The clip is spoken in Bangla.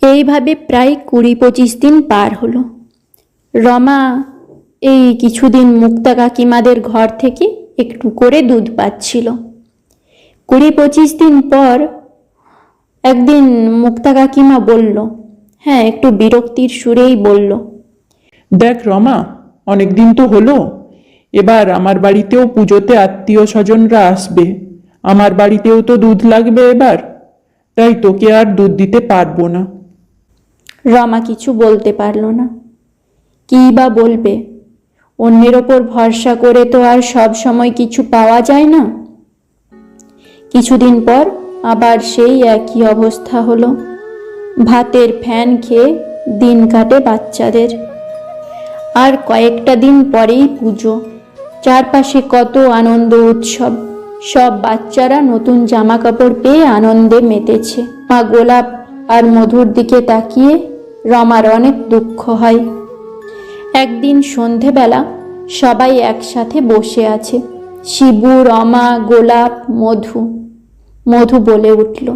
এইভাবে প্রায় ২০-২৫ দিন পার হলো। রমা এই কিছুদিন মুক্তা কাকিমাদের ঘর থেকে একটু করে দুধ পাচ্ছিল। ২০-২৫ দিন পর একদিন মুক্তা কাকিমা বলল, হ্যাঁ একটু বিরক্তির সুরেই বলল, দেখ রমা, অনেক দিন তো হলো, এবার আমার বাড়িতেও পুজোতে আত্মীয় স্বজনরা আসবে, আমার বাড়িতেও তো দুধ লাগবে এবার, তাই তোকে আর দুধ দিতে পারবো না। রমা কিছু বলতে পারল না। কী বা বলবে, অন্যের ওপর ভরসা করে তো আর সব সময় কিছু পাওয়া যায় না। কিছুদিন পর আবার সেই একই অবস্থা হলো। ভাতের ফ্যান খেয়ে দিন কাটে বাচ্চাদের। আর কয়েকটা দিন পরেই পুজো। চারপাশে কত আনন্দ উৎসব, সব বাচ্চারা নতুন জামা কাপড় পেয়ে আনন্দে মেতেছে। মা গোলাপ আর মধুর দিকে তাকিয়ে রমার অনেক দুঃখ হয়। একদিন সন্ধেবেলা সবাই একসাথে বসে আছে, শিবু, রমা, গোলাপ, মধু। মধু বলে উঠল,